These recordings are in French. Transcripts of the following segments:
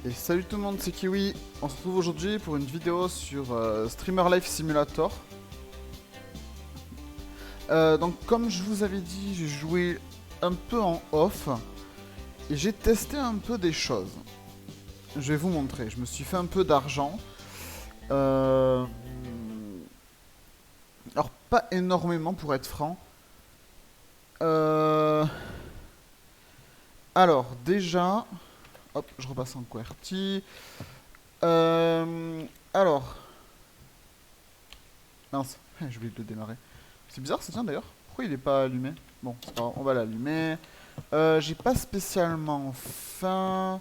Et salut tout le monde, c'est Kiwi. On se retrouve aujourd'hui pour une vidéo sur Streamer Life Simulator. Donc comme je vous avais dit, j'ai joué un peu en off et j'ai testé un peu des choses. Je vais vous montrer. Je me suis fait un peu d'argent. Euh, Alors pas énormément pour être franc. Euh, Alors déjà, hop, je repasse en QWERTY. Euh, Alors, mince, j'ai oublié de le démarrer. C'est bizarre, ça tient d'ailleurs. Pourquoi il est pas allumé? Bon, c'est pas grave, on va l'allumer. J'ai pas spécialement faim.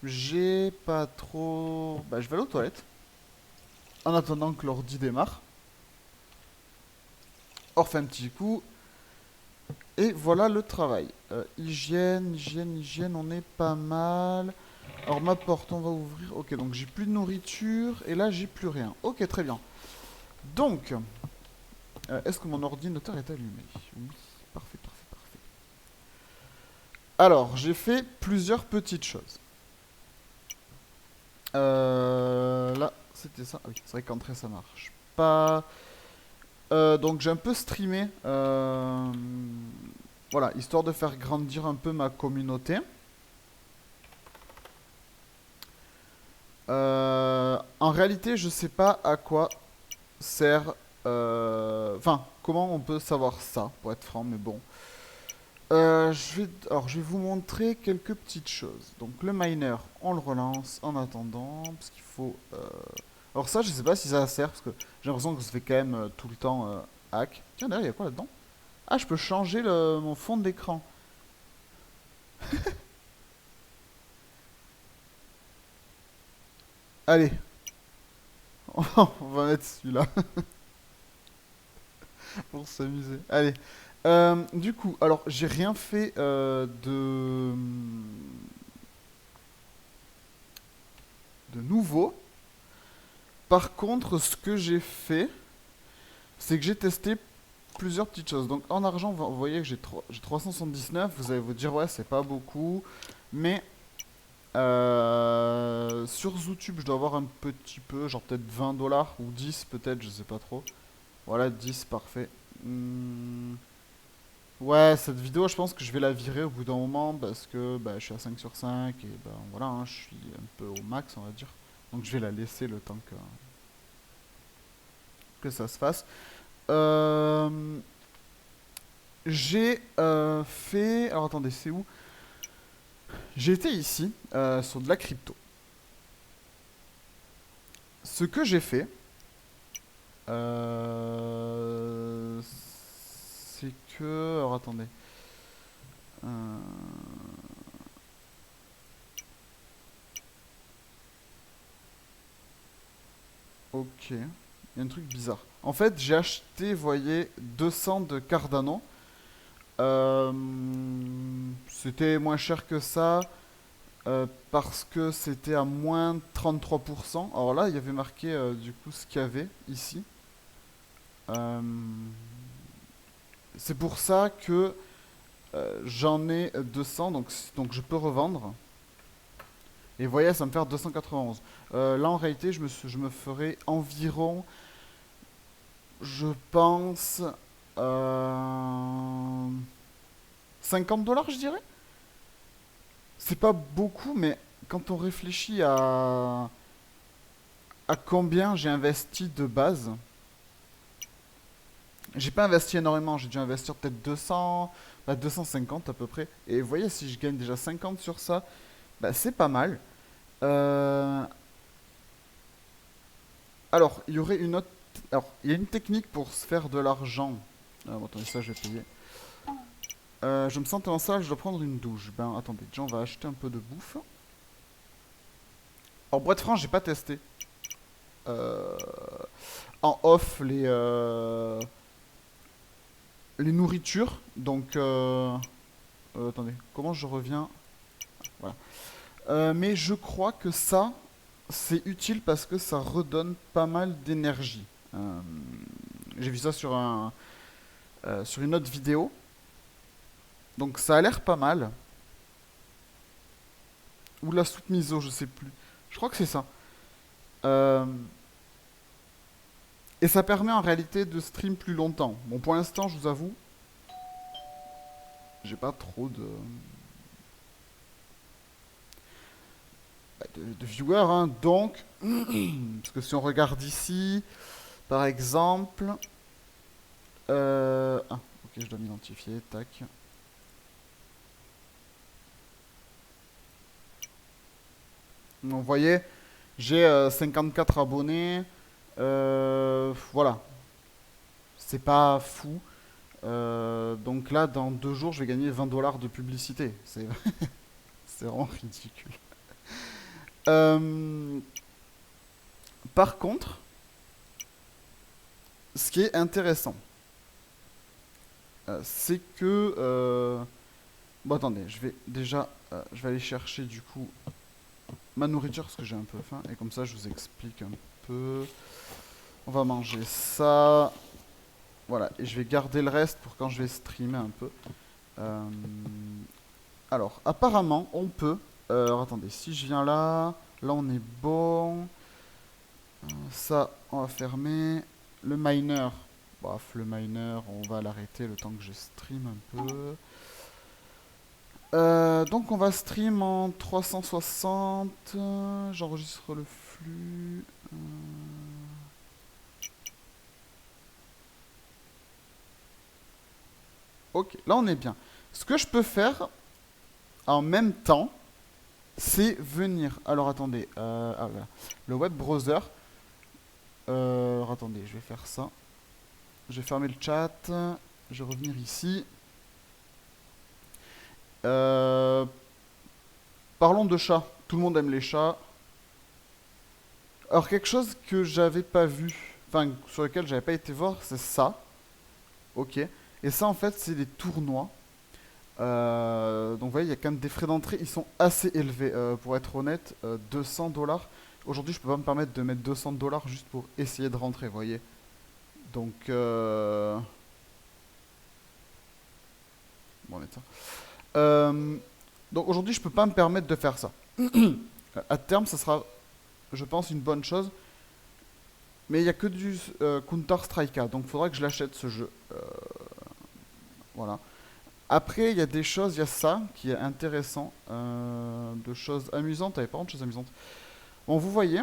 J'ai pas trop. Bah, je vais aller aux toilettes. En attendant que l'ordi démarre. On refait un petit coup. Et voilà le travail. Hygiène, on est pas mal. Alors ma porte, on va ouvrir. Ok, donc j'ai plus de nourriture. Et là, j'ai plus rien. Ok, très bien. Donc, est-ce que mon ordinateur est allumé? Oui, parfait, parfait, parfait. Alors, j'ai fait plusieurs petites choses. Là, c'était ça. Ah oui, c'est vrai qu'entrer, ça marche pas. Donc, j'ai un peu streamé. Voilà, histoire de faire grandir un peu ma communauté. En réalité, je sais pas à quoi sert. Enfin, comment on peut savoir ça, pour être franc, mais bon. Alors, je vais vous montrer quelques petites choses. Donc, le miner, on le relance en attendant, parce qu'il faut. Alors, ça, je sais pas si ça sert, parce que j'ai l'impression que ça fait quand même tout le temps hack. Tiens, d'ailleurs, il y a quoi là-dedans? Ah, je peux changer mon fond d'écran. Allez, on va mettre celui-là pour s'amuser. Allez. Du coup, alors, j'ai rien fait de nouveau. Par contre, ce que j'ai fait, c'est que j'ai testé plusieurs petites choses. Donc en argent, vous voyez que j'ai 379. Vous allez vous dire, ouais, c'est pas beaucoup. Mais sur Zootube, je dois avoir un petit peu, genre peut-être 20 dollars ou 10 peut-être, je sais pas trop. Voilà, 10, parfait. Ouais, cette vidéo, je pense que je vais la virer au bout d'un moment parce que bah, je suis à 5 sur 5 et bah, voilà, hein, je suis un peu au max, on va dire. Donc je vais la laisser le temps que ça se fasse. Euh, j'ai fait. Alors attendez, c'est où? J'ai été ici sur de la crypto. Ce que j'ai fait, c'est que. Alors attendez. Euh, ok. Il y a un truc bizarre. En fait, j'ai acheté, vous voyez, 200 de Cardano. Euh, C'était moins cher que ça parce que c'était à moins 33%. Alors là, il y avait marqué du coup ce qu'il y avait ici. Euh, c'est pour ça que j'en ai 200, donc je peux revendre. Et vous voyez, ça me fait 291. Là, en réalité, je me ferai environ, je pense, euh, 50 dollars, je dirais. C'est pas beaucoup, mais quand on réfléchit à combien j'ai investi de base, j'ai pas investi énormément, j'ai dû investir peut-être 200, bah 250 à peu près. Et vous voyez, si je gagne déjà 50 sur ça, bah c'est pas mal. Euh, alors, il y aurait une autre. Alors, il y a une technique pour se faire de l'argent. Ah, bon, attendez, ça je vais payer. Je me sens tellement sale, je dois prendre une douche. Ben, attendez, déjà on va acheter un peu de bouffe. Alors, boîte franche, j'ai pas testé. Euh, En off, les nourritures. Donc, attendez, comment je reviens? Voilà. Mais je crois que ça, c'est utile parce que ça redonne pas mal d'énergie. J'ai vu ça sur une autre vidéo. Donc ça a l'air pas mal. Ou la soupe miso, je sais plus. Je crois que c'est ça. Euh, et ça permet en réalité de stream plus longtemps. Bon, pour l'instant, je vous avoue, j'ai pas trop de viewers, hein. Donc, parce que si on regarde ici, par exemple... ah, ok, je dois m'identifier, tac. Donc, vous voyez, j'ai 54 abonnés. Voilà, c'est pas fou. Donc là, dans 2 jours, je vais gagner 20 dollars de publicité. C'est vraiment ridicule. Euh, Par contre, ce qui est intéressant, c'est que... bon, attendez, je vais déjà... je vais aller chercher du coup ma nourriture parce que j'ai un peu faim. Et comme ça, je vous explique un peu. On va manger ça. Voilà, et je vais garder le reste pour quand je vais streamer un peu. Euh, alors, apparemment, on peut... alors, attendez, si je viens là... Là, on est bon. Ça, on va fermer. Le miner. Bref, le miner, on va l'arrêter le temps que je stream un peu. Donc on va stream en 360. J'enregistre le flux. Ok, là on est bien. Ce que je peux faire en même temps, c'est venir. Alors attendez, ah, voilà. Le web browser. Alors, attendez, je vais faire ça. Je vais fermer le chat. Je vais revenir ici. Euh, Parlons de chats. Tout le monde aime les chats. Alors quelque chose que j'avais pas vu, enfin sur lequel j'avais pas été voir, c'est ça. Ok. Et ça en fait c'est des tournois. Donc vous voyez, il y a quand même des frais d'entrée, ils sont assez élevés. Pour être honnête, 200 dollars. Aujourd'hui je peux pas me permettre de mettre 200 dollars juste pour essayer de rentrer, vous voyez. Donc bon, on va mettre ça. Donc aujourd'hui je peux pas me permettre de faire ça. À terme ça sera, je pense, une bonne chose. Mais il n'y a que du Counter-Strike, donc il faudra que je l'achète ce jeu. Voilà. Après, il y a des choses, il y a ça qui est intéressant. De choses amusantes, avec pas de choses amusantes. Bon, vous voyez,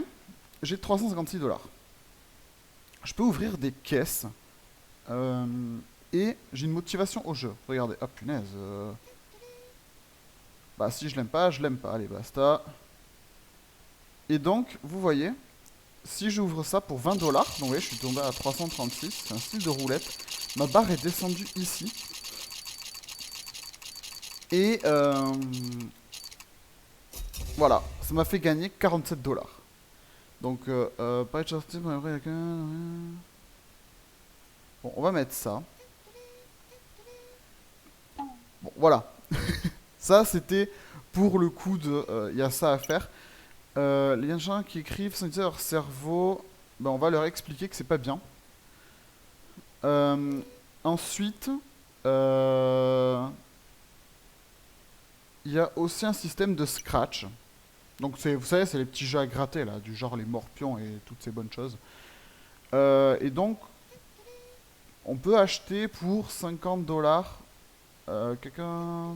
j'ai 356 dollars. Je peux ouvrir des caisses. euh, et j'ai une motivation au jeu. Regardez, ah punaise. Bah si je l'aime pas, je l'aime pas. Allez, basta. Et donc, vous voyez, si j'ouvre ça pour 20 dollars, donc vous voyez, je suis tombé à 336, c'est un style de roulette. Ma barre est descendue ici. Et voilà, ça m'a fait gagner 47 dollars. Donc, pas être sorti, bon, on va mettre ça. Bon, voilà. Ça, c'était pour le coup de... Il y a ça à faire. Les gens qui écrivent sans utiliser leur cerveau, ben, on va leur expliquer que c'est pas bien. Euh, Ensuite, il y a aussi un système de scratch. Donc, vous savez, c'est les petits jeux à gratter, là, du genre les morpions et toutes ces bonnes choses. Et donc, on peut acheter pour 50 dollars. Quelqu'un.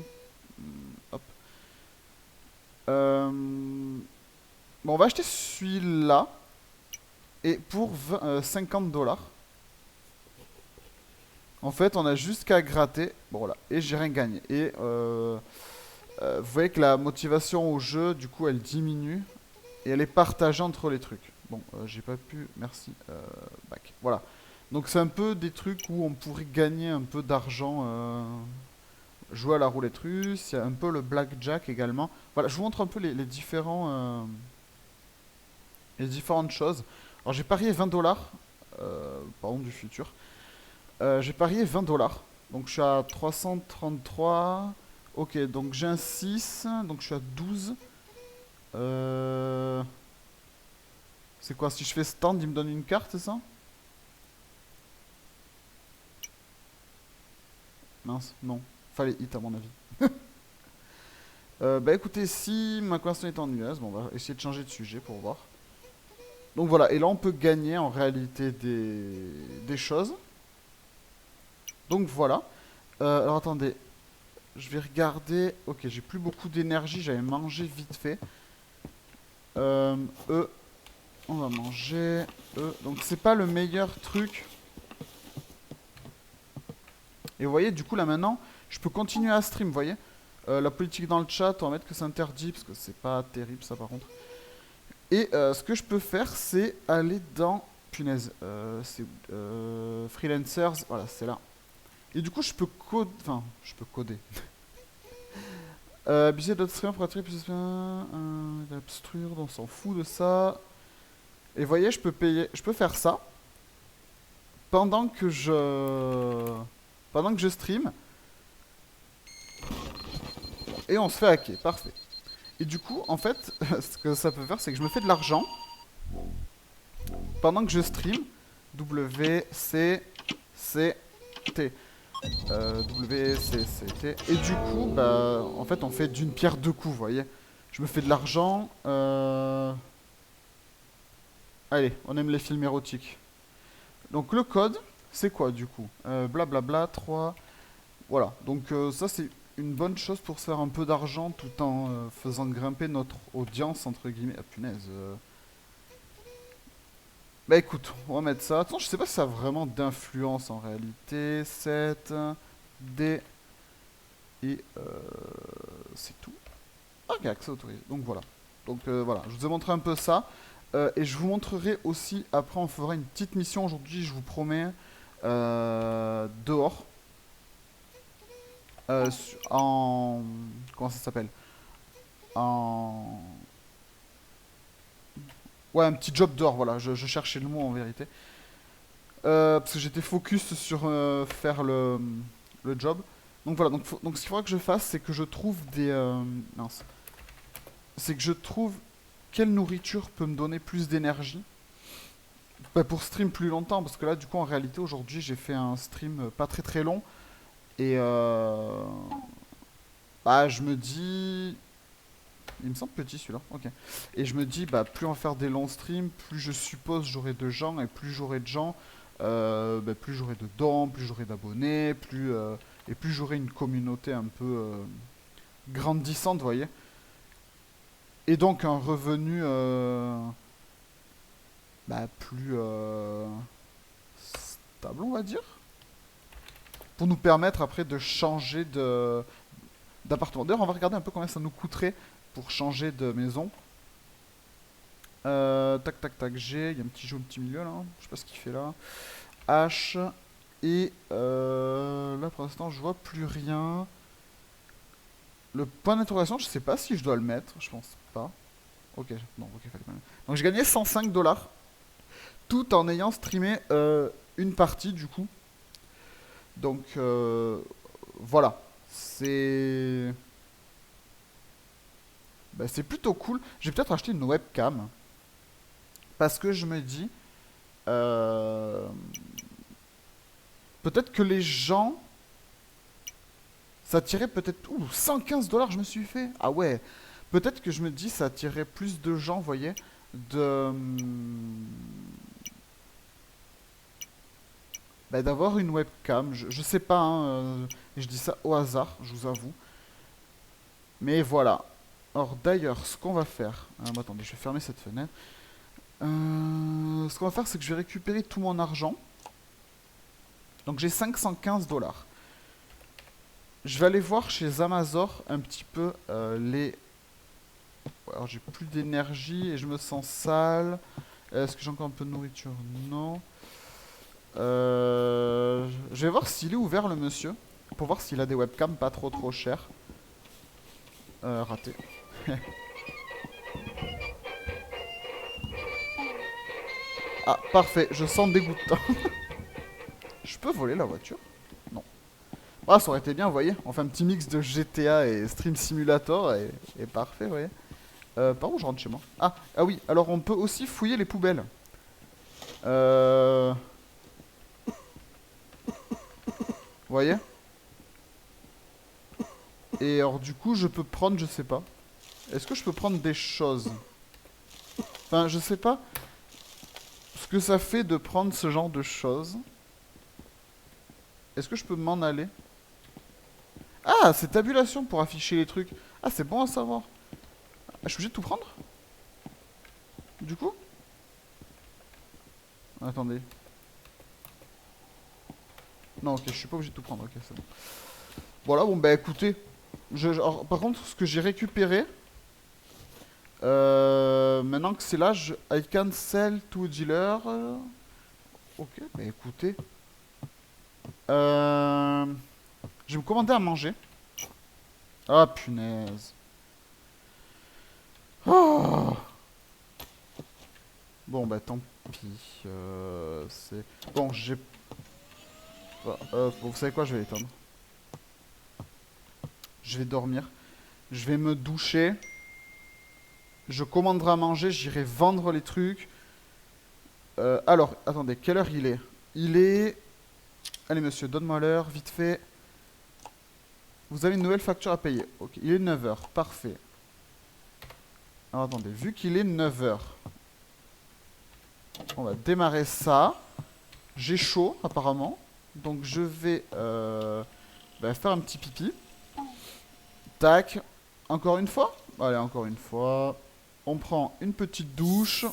Hop. Bon, on va acheter celui-là. Et pour 50 dollars. En fait, on a juste qu'à gratter. Bon, voilà. Et j'ai rien gagné. Et vous voyez que la motivation au jeu, du coup, elle diminue. Et elle est partagée entre les trucs. Bon, j'ai pas pu. Merci. Back. Voilà. Donc, c'est un peu des trucs où on pourrait gagner un peu d'argent. Jouer à la roulette russe. Il y a un peu le blackjack également. Voilà, je vous montre un peu les différentes choses. Alors, j'ai parié 20 dollars. Pardon, du futur. J'ai parié 20 dollars. Donc je suis à 333. Ok, donc j'ai un 6. Donc je suis à 12. Euh... C'est quoi? Si je fais stand, il me donne une carte, c'est ça? Mince, non. Fallait hit à mon avis. Bah écoutez, si ma conversation est ennuyeuse, bon, on va essayer de changer de sujet pour voir. Donc voilà, et là on peut gagner en réalité des choses. Donc voilà. Alors attendez, je vais regarder. Ok, j'ai plus beaucoup d'énergie, j'avais mangé vite fait. Eux, on va manger. Eux. Donc c'est pas le meilleur truc. Et vous voyez, du coup là maintenant, je peux continuer à stream, vous voyez. La politique dans le chat, on va mettre que c'est interdit, parce que c'est pas terrible ça par contre. Et ce que je peux faire, c'est aller dans... Punaise, c'est freelancers, voilà, c'est là. Et du coup, je peux coder... Enfin, je peux coder. Budget d'autres streamers pour attirer plus d'obstruire, on s'en fout de ça. Et vous voyez, je peux payer... Je peux faire ça. Pendant que je... Pendant que je stream. Et on se fait hacker, parfait. Et du coup, en fait, ce que ça peut faire, c'est que je me fais de l'argent pendant que je stream. W, C, C, T. W, C, C, T. Et du coup, bah, en fait, on fait d'une pierre deux coups, vous voyez. Je me fais de l'argent. Allez, on aime les films érotiques. Donc le code, c'est quoi du coup Blablabla, 3. Voilà, donc ça c'est une bonne chose pour se faire un peu d'argent tout en faisant grimper notre audience, entre guillemets. Ah punaise. Bah écoute, on va mettre ça. Attends, je sais pas si ça a vraiment d'influence en réalité. 7, D, et c'est tout. Ok, accès autorisé. Donc voilà. Donc voilà, je vous ai montré un peu ça. Et je vous montrerai aussi, après on fera une petite mission aujourd'hui, je vous promets, dehors. En... Comment ça s'appelle? En... Ouais, un petit job dehors, voilà, je cherchais le mot en vérité. Parce que j'étais focus sur faire le job. Donc voilà, donc ce qu'il faudra que je fasse, c'est que je trouve des... mince. C'est que je trouve quelle nourriture peut me donner plus d'énergie. Bah, pour stream plus longtemps, parce que là, du coup, en réalité, aujourd'hui, j'ai fait un stream pas très très long. Et bah, je me dis... Il me semble petit celui-là, ok. Et je me dis, bah, plus on va faire des longs streams, plus je suppose j'aurai de gens, et plus j'aurai de gens, bah, plus j'aurai de dons, plus j'aurai d'abonnés, et plus j'aurai une communauté un peu grandissante, vous voyez. Et donc un revenu bah, plus stable, on va dire. Pour nous permettre après de changer d'appartement. D'ailleurs, on va regarder un peu combien ça nous coûterait pour changer de maison. Tac, tac, tac, G. Il y a un petit jeu au petit milieu là. Je sais pas ce qu'il fait là. H. Et là, pour l'instant, je vois plus rien. Le point d'interrogation, je sais pas si je dois le mettre. Je pense pas. Ok, non, ok, fallait pas le mettre. Donc j'ai gagné 105 dollars. Tout en ayant streamé une partie du coup. Donc voilà. C'est... Bah, c'est plutôt cool. J'ai peut-être acheté une webcam. Parce que je me dis... peut-être que les gens... Ça tirait peut-être... Ouh, 115 dollars je me suis fait. Ah ouais. Peut-être que je me dis ça attirerait plus de gens, vous voyez, de... bah, d'avoir une webcam. Je sais pas, hein, je dis ça au hasard, je vous avoue. Mais voilà. Or d'ailleurs, ce qu'on va faire... bah, attendez, je vais fermer cette fenêtre. Ce qu'on va faire, c'est que je vais récupérer tout mon argent. Donc j'ai 515 dollars. Je vais aller voir chez Amazon un petit peu les... Alors j'ai plus d'énergie et je me sens sale. Est-ce que j'ai encore un peu de nourriture? Non. Je vais voir s'il est ouvert le monsieur. Pour voir s'il a des webcams pas trop trop chères. Raté. Ah, parfait, je sens dégoûtant. Je peux voler la voiture? Non. Ah, ça aurait été bien, vous voyez. On fait un petit mix de GTA et Stream Simulator et parfait, vous voyez. Par où je rentre chez moi? Ah oui, alors on peut aussi fouiller les poubelles. Vous voyez? Et alors du coup, je peux prendre, je sais pas. Est-ce que je peux prendre des choses? Enfin, je sais pas ce que ça fait de prendre ce genre de choses. Est-ce que je peux m'en aller? Ah, c'est tabulation pour afficher les trucs. Ah, c'est bon à savoir. Ah, je suis obligé de tout prendre? Du coup? Attendez. Non, ok, je suis pas obligé de tout prendre. Ok, c'est bon. Voilà, bon, bah écoutez. Alors, par contre, ce que j'ai récupéré... maintenant que c'est là, I can sell to a dealer. Ok, bah écoutez. Je vais me commander à manger. Ah, punaise. Oh. Bon, bah tant pis. C'est... Bon, j'ai... Bon, vous savez quoi, je vais éteindre. Je vais dormir. Je vais me doucher. Je commanderai à manger, j'irai vendre les trucs. Alors, attendez, quelle heure il est? Il est... Allez monsieur, donne-moi l'heure, vite fait. Vous avez une nouvelle facture à payer. Ok, il est 9 heures, parfait. Alors attendez, vu qu'il est 9 heures, on va démarrer ça. J'ai chaud apparemment. Donc je vais faire un petit pipi. Tac. Encore une fois? Allez, encore une fois. On prend une petite douche.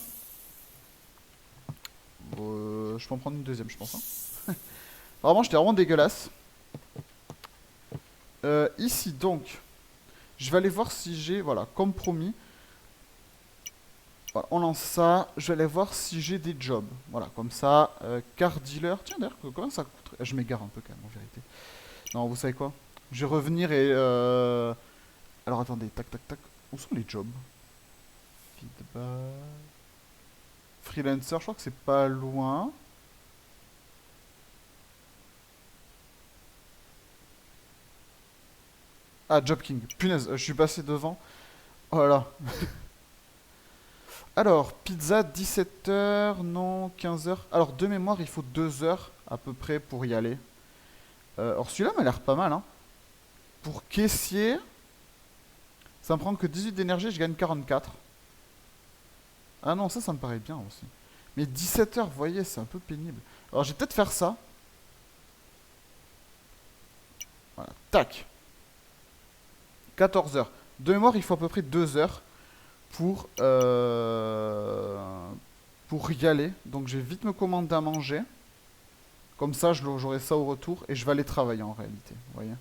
Je peux en prendre une deuxième, je pense. Hein. Vraiment, j'étais vraiment dégueulasse. Ici, donc, je vais aller voir si j'ai... Voilà, comme promis. Voilà, on lance ça. Je vais aller voir si j'ai des jobs. Voilà, comme ça. Car dealer. Tiens, d'ailleurs, comment ça coûte? Je m'égare un peu quand même, en vérité. Non, vous savez quoi? Je vais revenir et... Alors, attendez. Tac, tac, tac. Où sont les jobs? Feedback... Freelancer, je crois que c'est pas loin. Ah, Job King. Punaise, je suis passé devant. Oh là là. Alors, pizza, 17 heures, non, 15 heures. Alors, de mémoire, il faut 2 heures à peu près pour y aller. Alors, celui-là m'a l'air pas mal, hein. Pour caissier, ça me prend que 18 d'énergie, je gagne 44. Ah non, ça me paraît bien aussi. Mais 17 heures, vous voyez, c'est un peu pénible. Alors, je vais peut-être faire ça. Voilà, tac. 14 heures. De mémoire, il faut à peu près 2 heures pour y aller. Donc je vais vite me commander à manger. Comme ça, j'aurai ça au retour et je vais aller travailler en réalité. Vous voyez.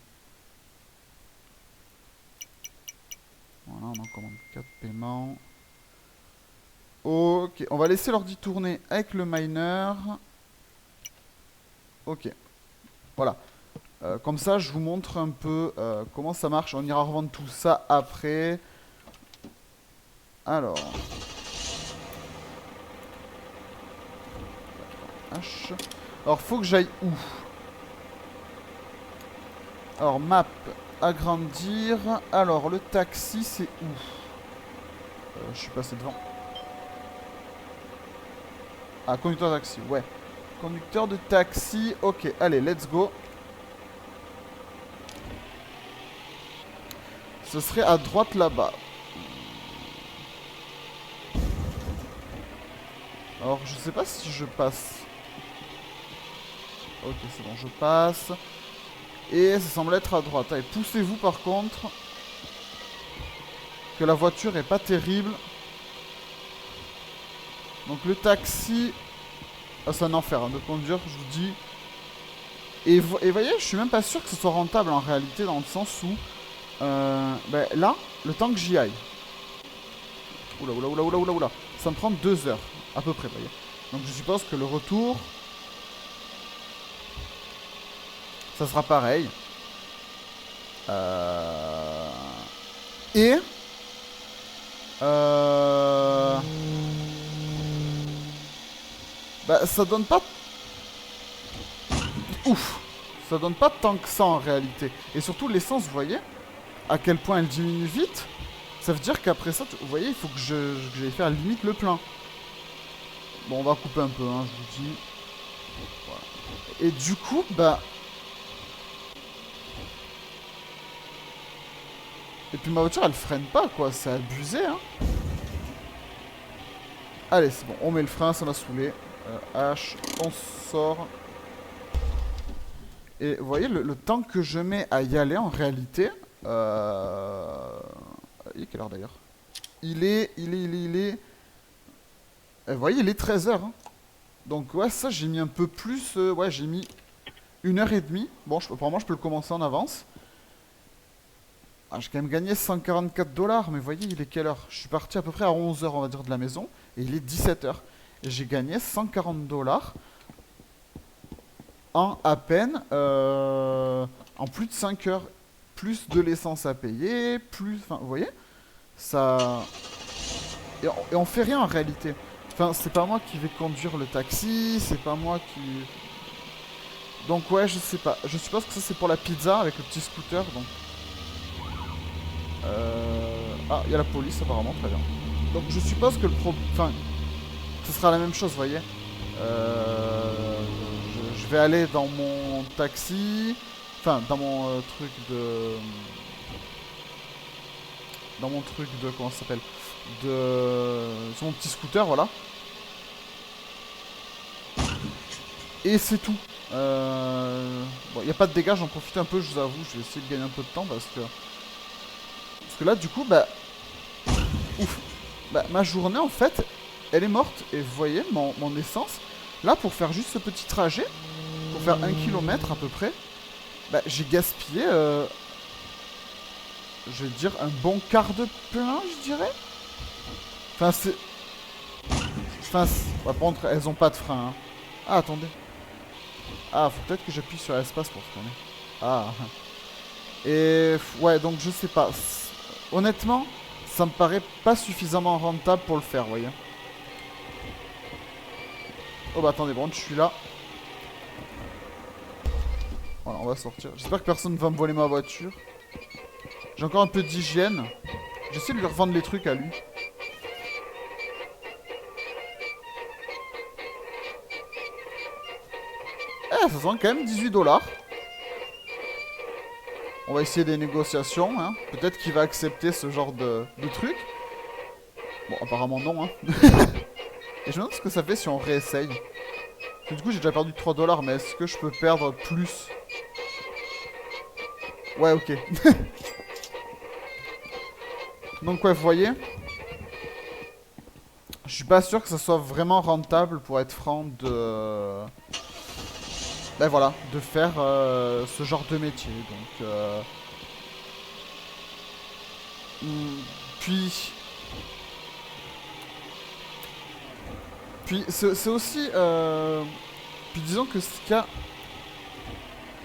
Voilà, on en commande 4 paiements. Ok, on va laisser l'ordi tourner avec le miner. Ok, voilà. Comme ça, je vous montre un peu comment ça marche. On ira revendre tout ça après. Alors. H. Alors, faut que j'aille où? Alors, map, agrandir. Alors, le taxi, c'est où? Je suis passé devant. Ah, conducteur de taxi, ouais. Conducteur de taxi, ok. Allez, let's go. Ce serait à droite là-bas. Alors, je sais pas si je passe. Ok, c'est bon, je passe. Et ça semble être à droite. Allez, poussez-vous par contre. Que la voiture est pas terrible. Donc le taxi... Ah, c'est un enfer hein, de conduire, je vous dis. Et voyez, je suis même pas sûr que ce soit rentable en réalité, dans le sens où... là, le temps que j'y aille. Oula, oula, oula, oula, oula, oula. Ça me prend 2 heures, à peu près, voyez. Donc je suppose que le retour... Ça sera pareil. Et... Bah, ça donne pas... Ouf! Ça donne pas tant que ça en réalité. Et surtout l'essence, vous voyez à quel point elle diminue vite. Ça veut dire qu'après ça, vous voyez, il faut que j'aille faire limite le plein. Bon, on va couper un peu, hein, je vous dis. Voilà. Et du coup, bah... Et puis ma voiture, elle freine pas, quoi. C'est abusé, hein. Allez, c'est bon. On met le frein, ça m'a saoulé. H, on sort. Et vous voyez, le temps que je mets à y aller, en réalité... Il est quelle heure, d'ailleurs? Il est... Vous voyez, il est 13h. Hein. Donc, ouais, ça, j'ai mis un peu plus... ouais, j'ai mis 1h30. Bon, apparemment, je peux le commencer en avance. Ah, j'ai quand même gagné 144 $, mais vous voyez, il est quelle heure? Je suis parti à peu près à 11h, on va dire, de la maison, et il est 17h. Et j'ai gagné 140 $ en à peine, en plus de 5 heures, plus de l'essence à payer, plus... Enfin, vous voyez? Ça... Et on fait rien en réalité. Enfin, c'est pas moi qui vais conduire le taxi, c'est pas moi qui... Donc ouais, je sais pas. Je suppose que ça c'est pour la pizza avec le petit scooter, donc... Ah, il y a la police apparemment, très bien. Donc je suppose que le Enfin, ce sera la même chose, vous voyez. Je vais aller dans mon taxi... Enfin, dans mon truc de... Dans mon truc de... Comment ça s'appelle? Sur mon petit scooter, voilà. Et c'est tout. Bon, il n'y a pas de dégâts, j'en profite un peu, je vous avoue. Je vais essayer de gagner un peu de temps parce que... Parce que là, du coup, bah... Ouf. Bah, ma journée, en fait, elle est morte. Et vous voyez, mon essence, là, pour faire juste ce petit trajet, pour faire 1 km à peu près, bah, j'ai gaspillé, je vais dire, un bon quart de plein, je dirais. Enfin, c'est... Enfin, par contre, elles ont pas de frein, hein. Ah, attendez. Ah, faut peut-être que j'appuie sur l'espace pour freiner. Ah. Et... Ouais, donc je sais pas. Honnêtement, ça me paraît pas suffisamment rentable pour le faire, vous voyez. Oh bah attendez, bon, je suis là. Voilà, on va sortir. J'espère que personne ne va me voler ma voiture. J'ai encore un peu d'hygiène. J'essaie de lui revendre les trucs à lui. Eh, ça sent quand même 18 $. On va essayer des négociations, hein. Peut-être qu'il va accepter ce genre de truc. Bon, apparemment non, hein. Et je me demande ce que ça fait si on réessaye. Parce que du coup, j'ai déjà perdu 3 $, mais est-ce que je peux perdre plus? Ouais, ok. Donc, ouais, vous voyez, je suis pas sûr que ça soit vraiment rentable, pour être franc, de... Ben voilà, de faire ce genre de métier. Donc, puis... Puis, c'est aussi... Puis disons que ce qu'il y a...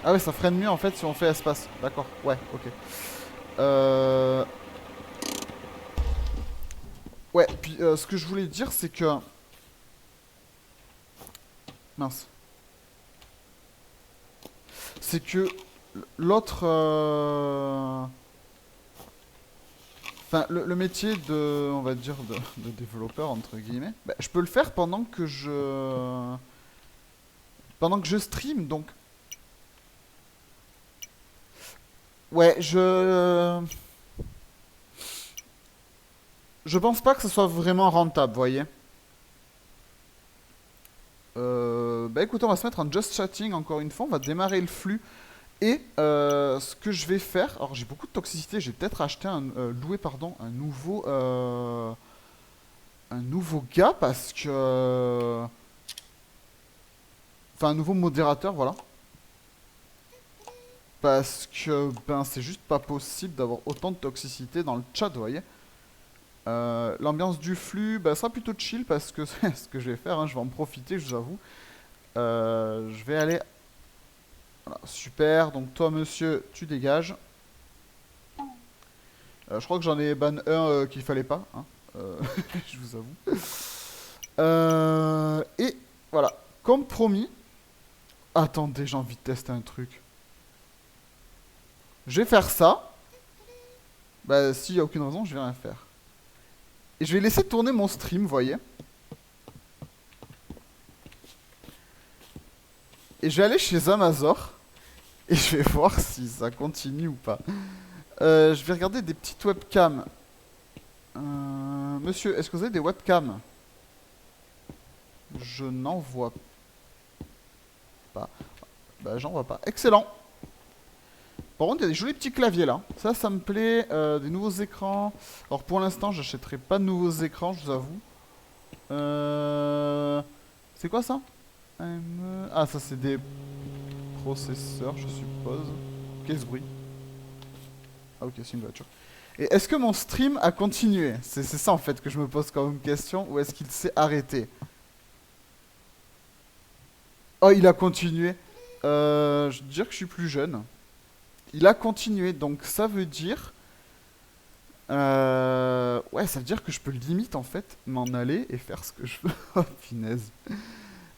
Ah ouais, ça freine mieux en fait si on fait espace. D'accord, ouais, ok. Ouais, puis ce que je voulais dire, c'est que... Mince. C'est que l'autre... Enfin, le métier de... On va dire de développeur, entre guillemets. Bah, je peux le faire pendant que je... Pendant que je stream, donc... Ouais, je pense pas que ce soit vraiment rentable, vous voyez. Bah écoutez, on va se mettre en just chatting encore une fois. On va démarrer le flux. Et ce que je vais faire... Alors j'ai beaucoup de toxicité. J'ai peut-être acheté loué, pardon, un nouveau gars parce que... Enfin, un nouveau modérateur, voilà. Parce que, ben, c'est juste pas possible d'avoir autant de toxicité dans le chat, vous voyez. L'ambiance du flux, bah, sera plutôt chill parce que c'est ce que je vais faire, hein, je vais en profiter, je vous avoue. Je vais aller... Voilà, super, donc toi monsieur, tu dégages. Je crois que j'en ai ban un qu'il fallait pas, hein, je vous avoue. Et voilà, comme promis... Attendez, j'ai envie de tester un truc. Je vais faire ça. Bah, s'il n'y a aucune raison, je vais rien faire. Et je vais laisser tourner mon stream, vous voyez. Et je vais aller chez Amazor. Et je vais voir si ça continue ou pas. Je vais regarder des petites webcams. Monsieur, est-ce que vous avez des webcams? Je n'en vois pas. Bah, j'en vois pas. Excellent. Par contre, il y a des jolis petits claviers là. Ça me plaît. Des nouveaux écrans. Alors pour l'instant, j'achèterai pas de nouveaux écrans, je vous avoue. C'est quoi ça? Ah, ça c'est des processeurs, je suppose. Qu'est-ce ce bruit? Ah ok, c'est une voiture. Et est-ce que mon stream a continué? C'est ça en fait que je me pose comme question. Ou est-ce qu'il s'est arrêté? Oh, il a continué. Je veux dire que je suis plus jeune. Il a continué, donc ça veut dire... Ouais, ça veut dire que je peux limite en fait m'en aller et faire ce que je veux. Oh, punaise.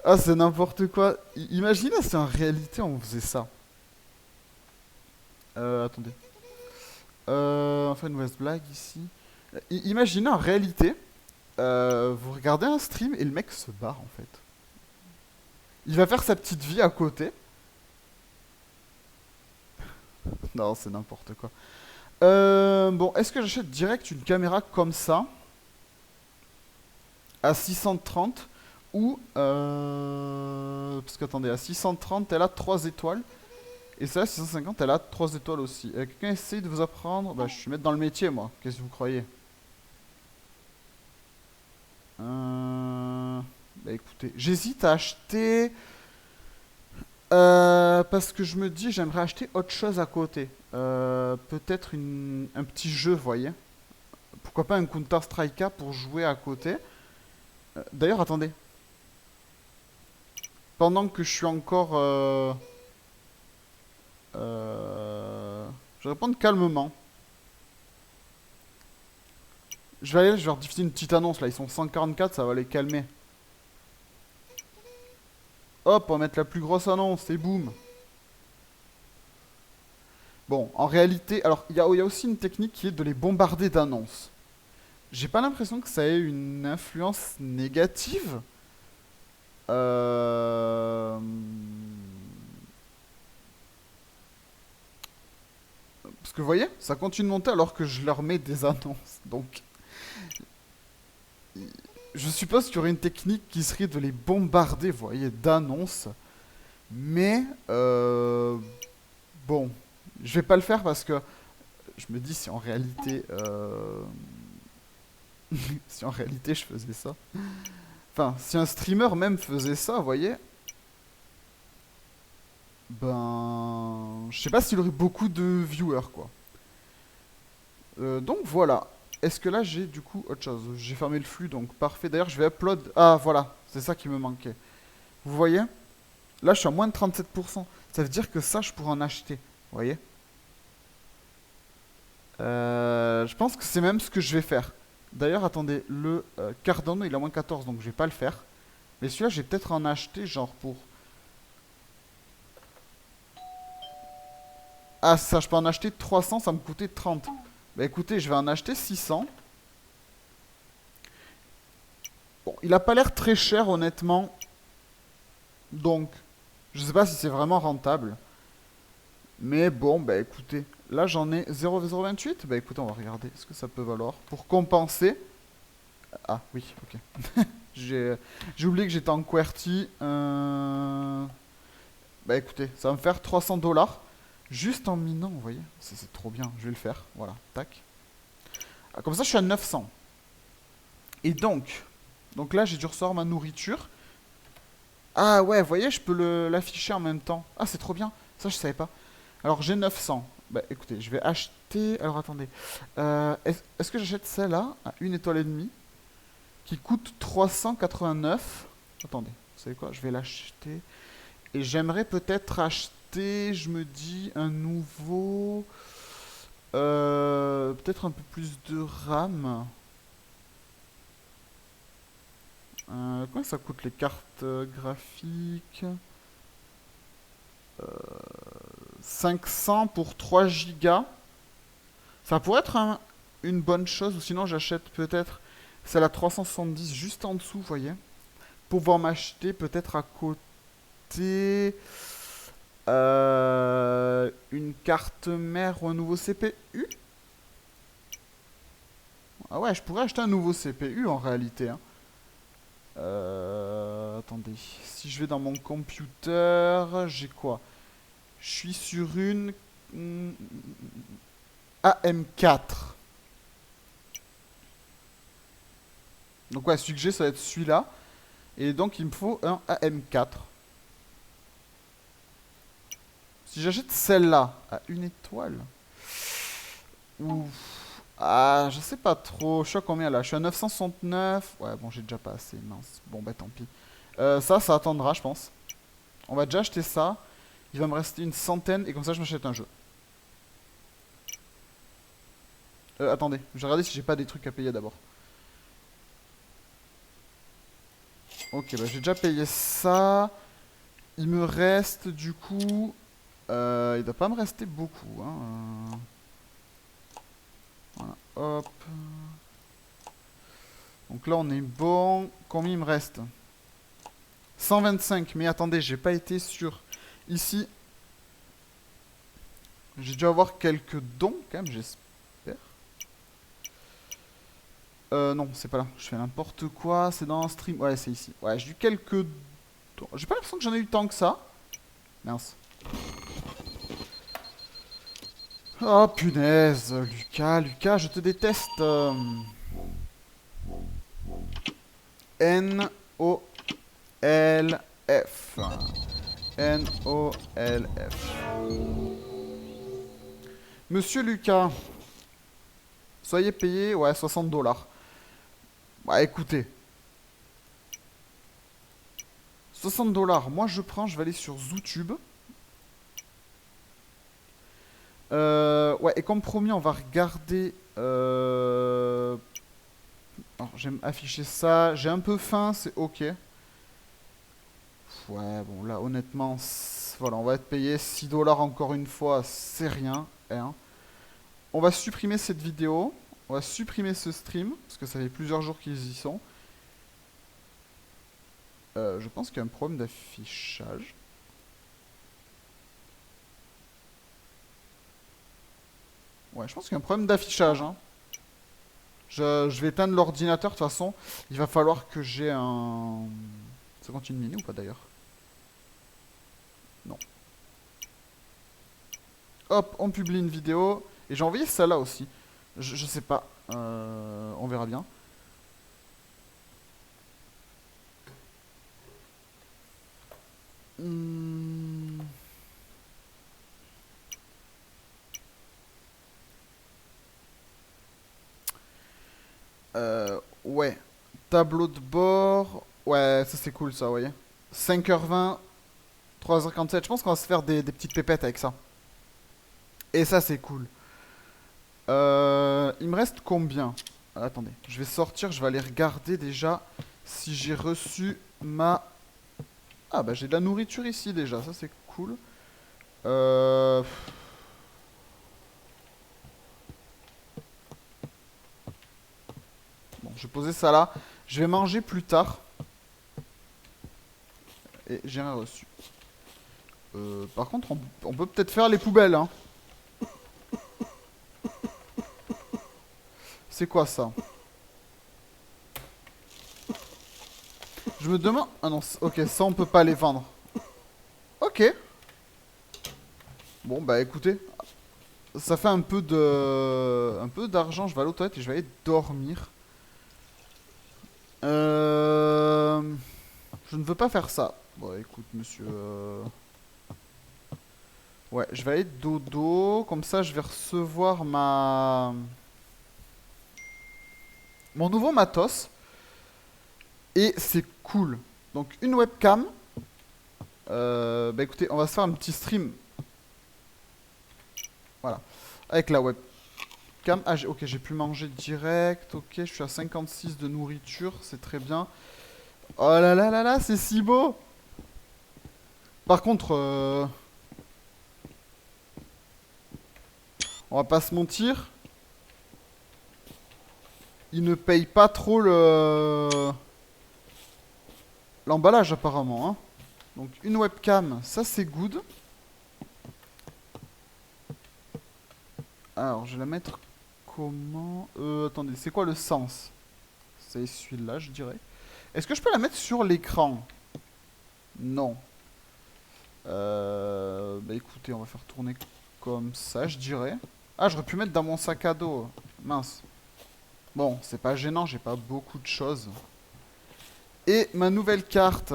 Ah, c'est n'importe quoi. Imaginez si en réalité on faisait ça. Attendez. Enfin, une mauvaise blague ici. Imaginez en réalité, vous regardez un stream et le mec se barre en fait. Il va faire sa petite vie à côté. Non, c'est n'importe quoi. Bon, est-ce que j'achète direct une caméra comme ça à 630 ou parce qu'attendez, à 630 elle a 3 étoiles et celle-là 650 elle a 3 étoiles aussi. Quelqu'un essaye de vous apprendre? Bah, je suis mettre dans le métier moi. Qu'est-ce que vous croyez? Bah écoutez, j'hésite à acheter parce que je me dis j'aimerais acheter autre chose à côté. Peut-être un petit jeu, vous voyez. Pourquoi pas un Counter Strike pour jouer à côté. D'ailleurs, attendez. Pendant que je suis encore... je vais répondre calmement. Je vais leur diffuser une petite annonce là. Ils sont 144, ça va les calmer. Hop, on va mettre la plus grosse annonce et boum. Bon, en réalité, alors il y a aussi une technique qui est de les bombarder d'annonces. J'ai pas l'impression que ça ait une influence négative. Parce que vous voyez, ça continue de monter alors que je leur mets des annonces. Donc, je suppose qu'il y aurait une technique qui serait de les bombarder, vous voyez, d'annonces. Mais, bon, je vais pas le faire parce que je me dis si en réalité, si en réalité je faisais ça. Enfin, si un streamer même faisait ça, vous voyez, ben, je sais pas s'il aurait beaucoup de viewers, quoi. Donc voilà. Est-ce que là j'ai du coup autre chose? J'ai fermé le flux, donc parfait. D'ailleurs, je vais upload. Ah, voilà, c'est ça qui me manquait. Vous voyez? Là, je suis à moins de 37%. Ça veut dire que ça, je pourrais en acheter. Vous voyez? Je pense que c'est même ce que je vais faire. D'ailleurs, attendez, le Cardano, il est à moins 14, donc je vais pas le faire. Mais celui-là, je vais peut-être en acheter, genre pour... Ah, ça, je peux en acheter 300, ça me coûtait 30. Bah écoutez, je vais en acheter 600. Bon, il a pas l'air très cher, honnêtement. Donc, je sais pas si c'est vraiment rentable. Mais bon, bah écoutez, là j'en ai 0,028. Bah écoutez, on va regarder ce que ça peut valoir. Pour compenser... Ah, oui, ok. J'ai oublié que j'étais en QWERTY. Bah écoutez, ça va me faire 300 dollars. Juste en minant, vous voyez. C'est trop bien, je vais le faire. Voilà, tac. Ah, comme ça, je suis à 900. Et donc là, j'ai dû recevoir ma nourriture. Ah ouais, vous voyez, je peux l'afficher en même temps. Ah, c'est trop bien. Ça, je savais pas. Alors, j'ai 900. Bah écoutez, je vais acheter... Alors, attendez. Est-ce que j'achète celle-là à 1,5 étoile qui coûte 389? Attendez, vous savez quoi? Je vais l'acheter. Et j'aimerais peut-être acheter, je me dis, un nouveau... peut-être un peu plus de RAM. Combien ça coûte les cartes graphiques? 500 pour 3 gigas. Ça pourrait être une bonne chose. Ou sinon, j'achète peut-être celle à 370 juste en dessous, vous voyez. Pour pouvoir m'acheter peut-être à côté Une carte mère ou un nouveau CPU? Ah ouais, je pourrais acheter un nouveau CPU en réalité, hein. Attendez. Si je vais dans mon computer, j'ai quoi? Je suis sur une AM4. Donc ouais, celui que j'ai, ça va être celui-là. Et donc il me faut un AM4. Si j'achète celle-là à une étoile. Ouf. Ah, je sais pas trop. Je suis à combien là? Je suis à 969. Ouais, bon, j'ai déjà pas assez. Mince. Bon, bah tant pis. Ça attendra, je pense. On va déjà acheter ça. Il va me rester une centaine et comme ça, je m'achète un jeu. Attendez. Je vais regarder si j'ai pas des trucs à payer d'abord. Ok, bah j'ai déjà payé ça. Il me reste du coup. Il doit pas me rester beaucoup. Hein. Voilà, hop. Donc là on est bon. Combien il me reste? 125. Mais attendez, j'ai pas été sur. Ici. J'ai dû avoir quelques dons quand même, j'espère. Non, c'est pas là. Je fais n'importe quoi. C'est dans un stream. Ouais, c'est ici. Ouais, j'ai eu quelques dons. J'ai pas l'impression que j'en ai eu tant que ça. Mince. Oh punaise, Lucas, je te déteste. N-O-L-F. N-O-L-F. Monsieur Lucas, soyez payé, ouais, 60 dollars. Bah écoutez, 60 dollars, moi je prends, je vais aller sur Zootube. Ouais, et comme promis, on va regarder. Alors, j'aime afficher ça. J'ai un peu faim, c'est ok. Ouais, bon, là, honnêtement, voilà, on va être payé 6 dollars encore une fois, c'est rien. Hein. On va supprimer cette vidéo. On va supprimer ce stream, parce que ça fait plusieurs jours qu'ils y sont. Je pense qu'il y a un problème d'affichage. Ouais, je pense qu'il y a un problème d'affichage. Hein. Je vais éteindre l'ordinateur, de toute façon. Il va falloir que j'ai un... Ça continue de miner ou pas d'ailleurs? Non. Hop, on publie une vidéo. Et j'ai envoyé ça là aussi. Je sais pas. On verra bien. Hmm. Ouais. Tableau de bord. Ouais, ça c'est cool ça, vous voyez. 5h20, 3h47. Je pense qu'on va se faire des petites pépettes avec ça. Et ça c'est cool. Il me reste combien? Attendez, je vais sortir, je vais aller regarder déjà si j'ai reçu ma... Ah bah j'ai de la nourriture ici déjà, ça c'est cool. Bon, je vais poser ça là. Je vais manger plus tard. Et j'ai rien reçu. Par contre, on peut peut-être faire les poubelles, hein. C'est quoi ça? Je me demande... Ah non, ok, ça on peut pas les vendre. Ok. Bon, bah écoutez. Ça fait un peu de... Un peu d'argent, je vais aller aux toilettes et je vais aller dormir. Je ne veux pas faire ça. Bon, écoute, monsieur... Ouais, je vais aller dodo. Comme ça, je vais recevoir ma... Mon nouveau matos. Et c'est cool. Donc, une webcam. Bah écoutez, on va se faire un petit stream. Voilà. Avec la webcam. Ah, ok, j'ai pu manger direct. Ok, je suis à 56 de nourriture. C'est très bien. Oh là là là là, c'est si beau. Par contre... on va pas se mentir. Il ne paye pas trop le... l'emballage apparemment. Hein. Donc une webcam, ça c'est good. Alors, je vais la mettre comment? Attendez, c'est quoi le sens? C'est celui-là, je dirais. Est-ce que je peux la mettre sur l'écran? Non. Bah écoutez, on va faire tourner comme ça, je dirais. Ah, j'aurais pu mettre dans mon sac à dos. Mince. Bon, c'est pas gênant, j'ai pas beaucoup de choses. Et ma nouvelle carte.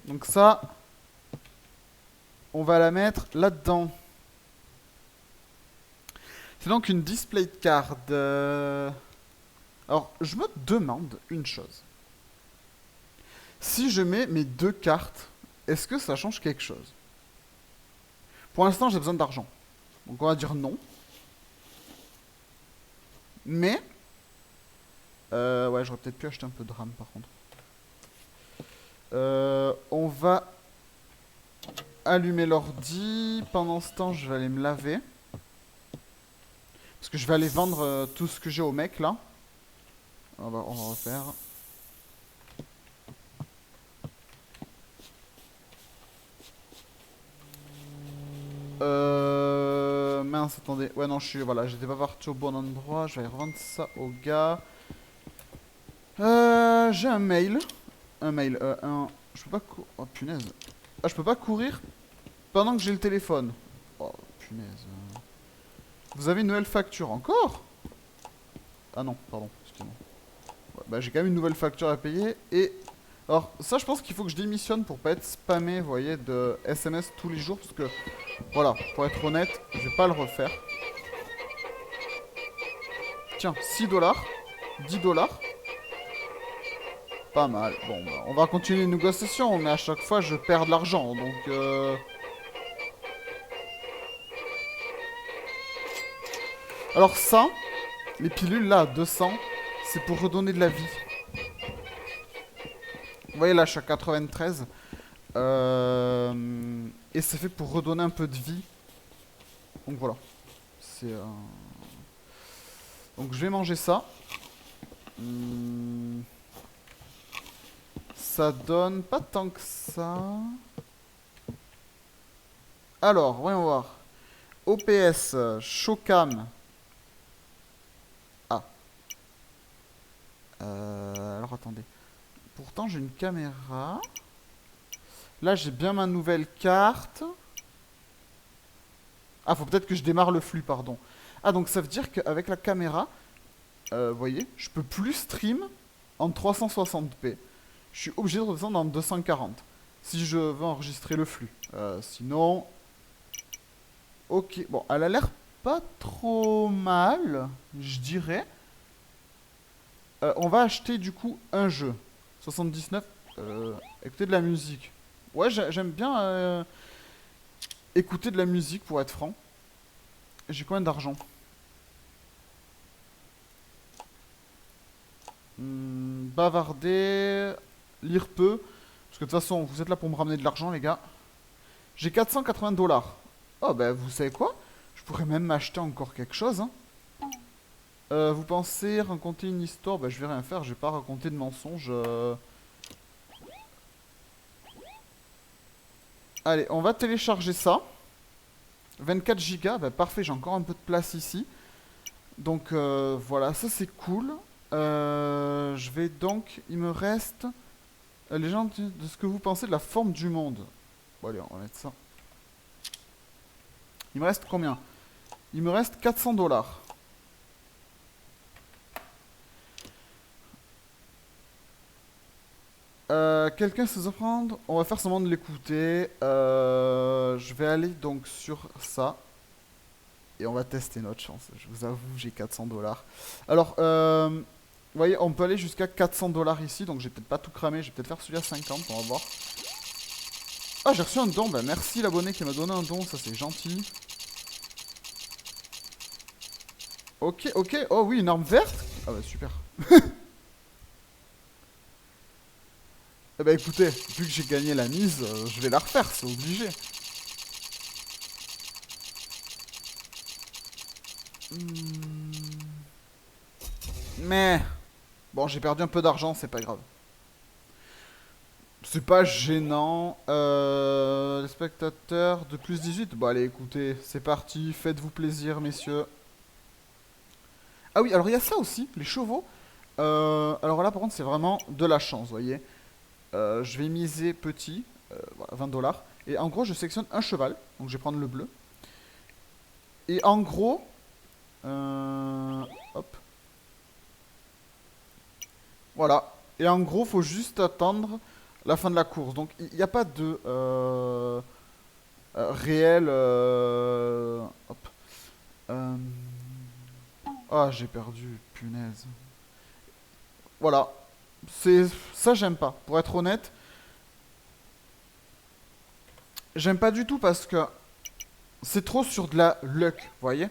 Donc ça, on va la mettre là-dedans. C'est donc une display card. Alors, je me demande une chose. Si je mets mes deux cartes, est-ce que ça change quelque chose? Pour l'instant, j'ai besoin d'argent. Donc on va dire non. Mais... ouais, j'aurais peut-être pu acheter un peu de RAM par contre. On va allumer l'ordi. Pendant ce temps, je vais aller me laver. Parce que je vais aller vendre tout ce que j'ai au mec là. On va refaire. Mince, attendez. Ouais, non, voilà, j'étais pas parti au bon endroit. Je vais aller revendre ça au gars. J'ai un mail. Je peux pas oh, punaise. Ah, je peux pas courir pendant que j'ai le téléphone. Oh, punaise. Vous avez une nouvelle facture encore? Ah non, pardon, excusez-moi. Ouais, bah, j'ai quand même une nouvelle facture à payer. Et... Alors, ça, je pense qu'il faut que je démissionne pour pas être spammé, vous voyez, de SMS tous les jours. Parce que, voilà, pour être honnête, je vais pas le refaire. Tiens, 6 dollars. 10 dollars. Pas mal. Bon, bah, on va continuer les négociations, mais à chaque fois, je perds de l'argent. Donc, Alors ça, les pilules là, 200, c'est pour redonner de la vie. Vous voyez là, je suis à 93. Et c'est fait pour redonner un peu de vie. Donc voilà. C'est... Donc je vais manger ça. Ça donne pas tant que ça. Alors, voyons voir. OPS, Showcam. Ah. Alors attendez. Pourtant j'ai une caméra. Là j'ai bien ma nouvelle carte. Ah, faut peut-être que je démarre le flux, pardon. Ah, donc ça veut dire qu'avec la caméra, vous voyez, je peux plus stream en 360p. Je suis obligé de redescendre en 240 si je veux enregistrer le flux. Sinon... Ok, bon, elle a l'air pas trop mal, je dirais. On va acheter du coup un jeu. 79. Écouter de la musique. Ouais, j'aime bien écouter de la musique pour être franc. J'ai combien d'argent? Bavarder, lire peu. Parce que de toute façon, vous êtes là pour me ramener de l'argent, les gars. J'ai 480 dollars. Oh, bah, vous savez quoi? Je pourrais même m'acheter encore quelque chose. Hein. Vous pensez raconter une histoire? Bah, je vais rien faire. Je vais pas raconter de mensonges. Allez, on va télécharger ça. 24 gigas. Bah, parfait, j'ai encore un peu de place ici. Donc, voilà, ça c'est cool. Je vais donc... Il me reste... les gens de ce que vous pensez de la forme du monde. Bon, allez, on va mettre ça. Il me reste combien? Il me reste 400 dollars. Quelqu'un se prendre? On va faire seulement de l'écouter. Je vais aller donc sur ça. Et on va tester notre chance. Je vous avoue, j'ai 400 dollars. Alors, vous voyez, on peut aller jusqu'à 400 dollars ici. Donc, j'ai peut-être pas tout cramé. Je vais peut-être faire celui à 50. On va voir. Ah, j'ai reçu un don. Bah, merci l'abonné qui m'a donné un don. Ça, c'est gentil. Ok, ok. Oh oui, une arme verte. Ah bah, super. Eh bah, écoutez, vu que j'ai gagné la mise, je vais la refaire. C'est obligé. Mais... Bon, j'ai perdu un peu d'argent, c'est pas grave. C'est pas gênant. Les spectateurs de plus 18. Bon, allez, écoutez, c'est parti. Faites-vous plaisir, messieurs. Ah oui, alors il y a ça aussi, les chevaux. Alors là, par contre, c'est vraiment de la chance, vous voyez. Je vais miser petit, voilà, 20 dollars. Et en gros, je sélectionne un cheval. Donc, je vais prendre le bleu. Et en gros, hop. Voilà. Et en gros, faut juste attendre la fin de la course. Donc, il n'y a pas de réel. Hop. Euh, Ah, j'ai perdu, punaise. Voilà. C'est ça, j'aime pas. Pour être honnête, j'aime pas du tout parce que c'est trop sur de la luck, vous voyez.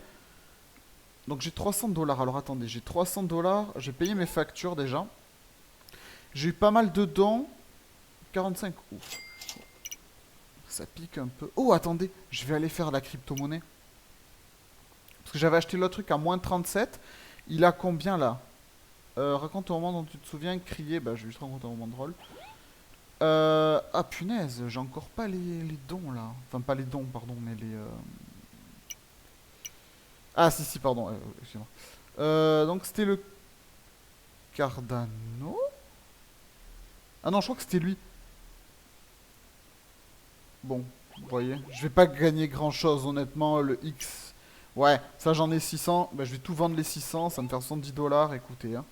Donc j'ai 300 dollars. Alors attendez, j'ai 300 dollars. J'ai payé mes factures déjà. J'ai eu pas mal de dons. 45. Ouf. Ça pique un peu. Oh, attendez. Je vais aller faire la crypto-monnaie. Parce que j'avais acheté l'autre truc à moins 37. Il a combien là? Raconte un moment dont tu te souviens. Crier. Bah, je vais juste raconter un moment drôle. Ah punaise, j'ai encore pas les dons là. Enfin, pas les dons, pardon, mais les. Ah, si, si, pardon. Excuse-moi. Donc c'était le Cardano. Ah non, je crois que c'était lui. Bon, vous voyez. Je vais pas gagner grand chose, honnêtement. Le X. Ouais, ça j'en ai 600. Bah, je vais tout vendre les 600. Ça me fait 70 dollars. Écoutez, hein.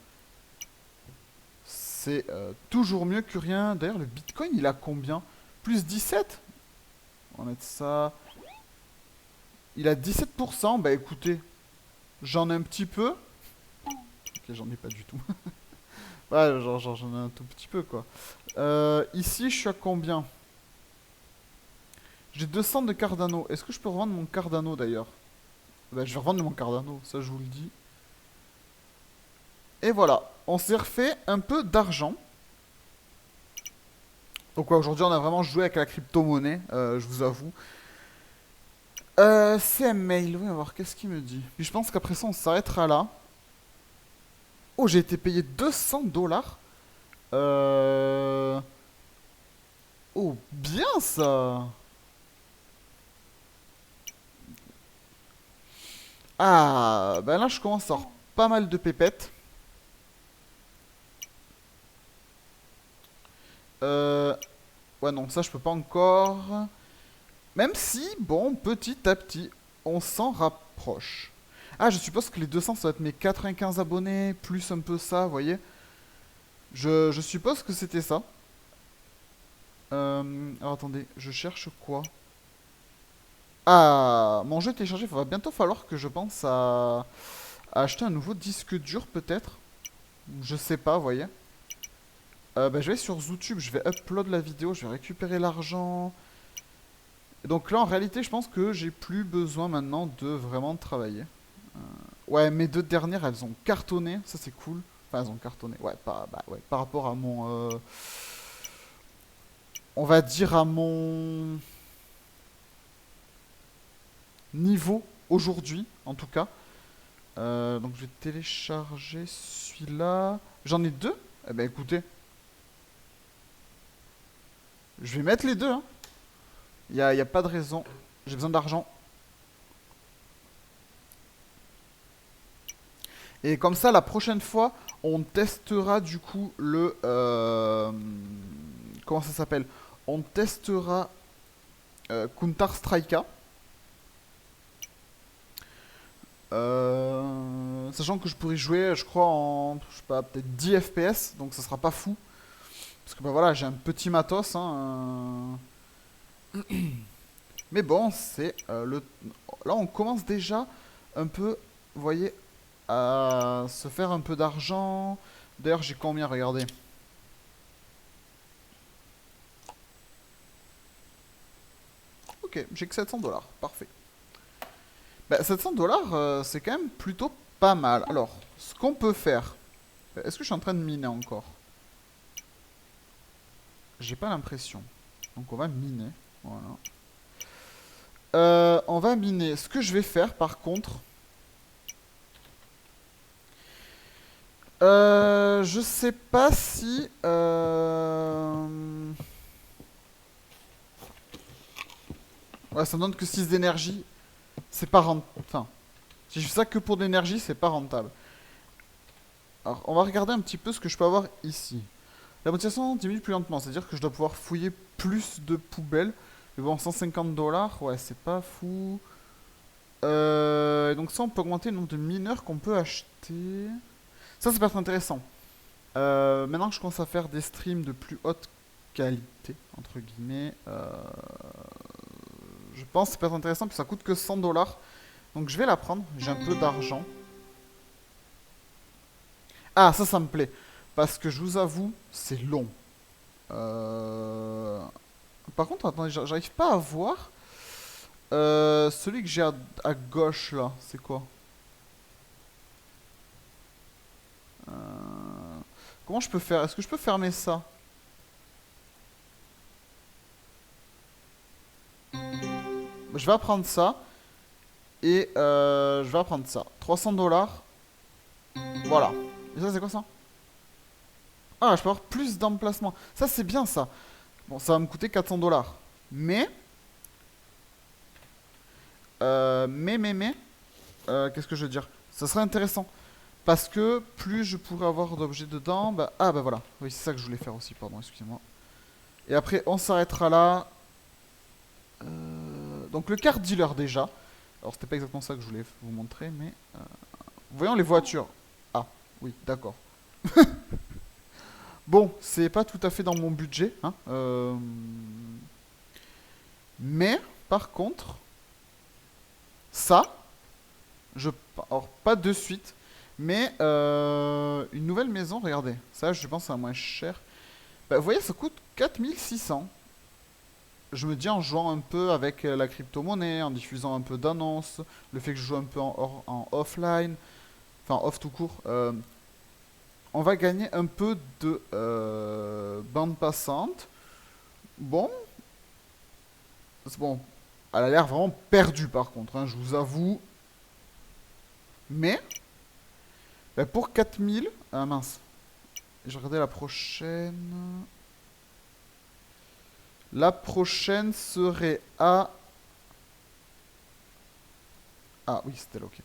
C'est toujours mieux que rien. D'ailleurs, le Bitcoin, il a combien? Plus 17. On va mettre ça. Il a 17%. Bah écoutez, j'en ai un petit peu. Ok, j'en ai pas du tout. Ouais, j'en ai un tout petit peu, quoi. Ici, je suis à combien? J'ai 200 de Cardano. Est-ce que je peux revendre mon Cardano, d'ailleurs? Bah, je vais revendre mon Cardano, ça, je vous le dis. Et voilà, on s'est refait un peu d'argent. Donc ouais, aujourd'hui, on a vraiment joué avec la crypto-monnaie, je vous avoue. C'est un mail, oui, on va voir, qu'est-ce qu'il me dit? Puis je pense qu'après ça, on s'arrêtera là. Oh, j'ai été payé 200 dollars. Euh... Oh, bien ça! Ah, ben là, je commence à avoir pas mal de pépettes. Euh... Ouais, non, ça, je peux pas encore. Même si, bon, petit à petit, on s'en rapproche. Ah, je suppose que les 200, ça va être mes 95 abonnés, plus un peu ça, vous voyez. Je suppose que c'était ça. Alors attendez, je cherche quoi? Ah, mon jeu est téléchargé, il va bientôt falloir que je pense à acheter un nouveau disque dur peut-être. Je sais pas, vous voyez. Bah, je vais sur Zootube, je vais upload la vidéo, je vais récupérer l'argent. Et donc là, en réalité, je pense que j'ai plus besoin maintenant de vraiment travailler. Ouais, mes deux dernières, elles ont cartonné, ça c'est cool. Enfin, elles ont cartonné, ouais, bah, ouais, par rapport à mon... on va dire à mon niveau aujourd'hui, en tout cas. Donc je vais télécharger celui-là. J'en ai deux. Eh ben écoutez, je vais mettre les deux. Hein. Y a pas de raison. J'ai besoin d'argent. Et comme ça, la prochaine fois, on testera du coup le... comment ça s'appelle? On testera Counter Strike. Sachant que je pourrais jouer, je crois, en... Je sais pas, peut-être 10 FPS. Donc ça sera pas fou. Parce que bah voilà, j'ai un petit matos. Hein, Mais bon, c'est le... Là, on commence déjà un peu, vous voyez, à se faire un peu d'argent. D'ailleurs, j'ai combien, regardez. Ok, j'ai que 700 dollars, parfait. Bah, 700 dollars, c'est quand même plutôt pas mal. Alors, ce qu'on peut faire... Est-ce que je suis en train de miner encore? J'ai pas l'impression. Donc on va miner, voilà. On va miner. Ce que je vais faire, par contre... je sais pas si... Ouais, ça me donne que 6 d'énergie. C'est pas rentable. Enfin, si je fais ça que pour de l'énergie, c'est pas rentable. Alors, on va regarder un petit peu ce que je peux avoir ici. La motivation diminue plus lentement, c'est-à-dire que je dois pouvoir fouiller plus de poubelles. Mais bon, 150 $, ouais, c'est pas fou. Et donc ça, on peut augmenter le nombre de mineurs qu'on peut acheter. Ça peut être intéressant. Maintenant que je commence à faire des streams de plus haute qualité, entre guillemets, je pense que ça peut être intéressant, puis ça coûte que 100 $. Donc je vais la prendre, j'ai un peu d'argent. Ah, ça me plaît. Parce que je vous avoue, c'est long. Par contre, attendez, j'arrive pas à voir. Celui que j'ai à gauche là, c'est quoi? Euh, Comment je peux faire? Est-ce que je peux fermer ça? Je vais apprendre ça. Et je vais apprendre ça. 300 $. Voilà. Et ça, c'est quoi ça? Ah, je peux avoir plus d'emplacements. Ça, c'est bien ça. Bon, ça va me coûter 400 $. Mais. Qu'est-ce que je veux dire? Ça serait intéressant. Parce que plus je pourrais avoir d'objets dedans. Bah, ah, bah voilà. Oui, c'est ça que je voulais faire aussi. Pardon, excusez-moi. Et après, on s'arrêtera là. Donc, le car dealer déjà. Alors, c'était pas exactement ça que je voulais vous montrer, mais. Voyons les voitures. Ah, oui, d'accord. Bon, c'est pas tout à fait dans mon budget, hein. Mais, par contre, ça, alors, pas de suite, mais une nouvelle maison, regardez. Ça, je pense, c'est moins cher. Bah, vous voyez, ça coûte 4600. Je me dis en jouant un peu avec la crypto-monnaie, en diffusant un peu d'annonces, le fait que je joue un peu en offline, enfin off tout court, on va gagner un peu de bande passante. Bon, c'est bon. Elle a l'air vraiment perdue par contre, hein, je vous avoue. Mais, bah, pour 4000... Ah mince. Je vais regarder la prochaine. La prochaine serait à... Ah oui, c'était là, ok.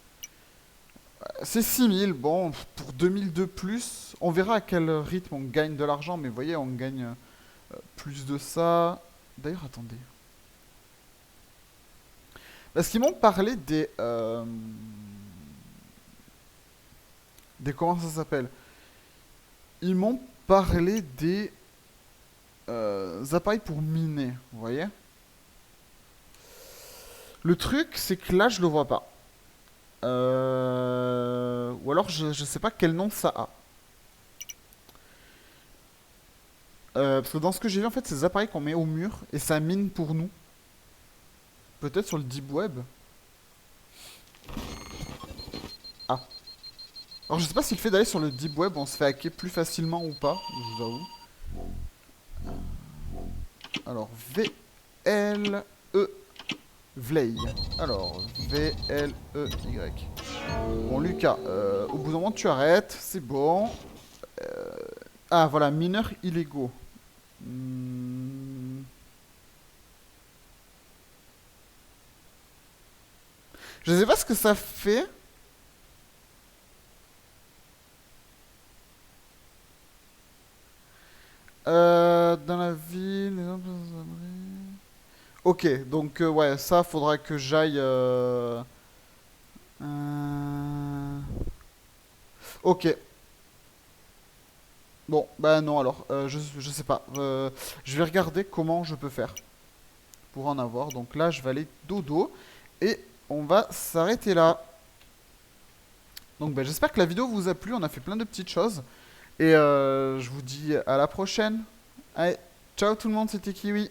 C'est 6000, bon, pour 2000 de plus. On verra à quel rythme on gagne de l'argent, mais vous voyez, on gagne plus de ça. D'ailleurs, attendez. Parce qu'ils m'ont parlé des... Comment ça s'appelle? Ils m'ont parlé des appareils pour miner, vous voyez? Le truc, c'est que là, je le vois pas. Ou alors, je sais pas quel nom ça a. Parce que dans ce que j'ai vu, en fait, c'est des appareils qu'on met au mur et ça mine pour nous. Peut-être sur le deep web. Ah. Alors, je sais pas si le fait d'aller sur le deep web, on se fait hacker plus facilement ou pas, je vous avoue. Alors, V-L-E. Vley. Alors, V-L-E-Y. Bon, Lucas, au bout d'un moment, tu arrêtes. C'est bon. Ah, voilà, mineurs illégaux. Je sais pas ce que ça fait. Dans la ville, les hommes sans abri. Ok, donc ouais, ça faudra que j'aille. Ok. Bon, bah non alors, je sais pas. Je vais regarder comment je peux faire pour en avoir. Donc là, je vais aller dodo et on va s'arrêter là. Donc bah, j'espère que la vidéo vous a plu. On a fait plein de petites choses et je vous dis à la prochaine. Allez, ciao tout le monde, c'était Kiwi.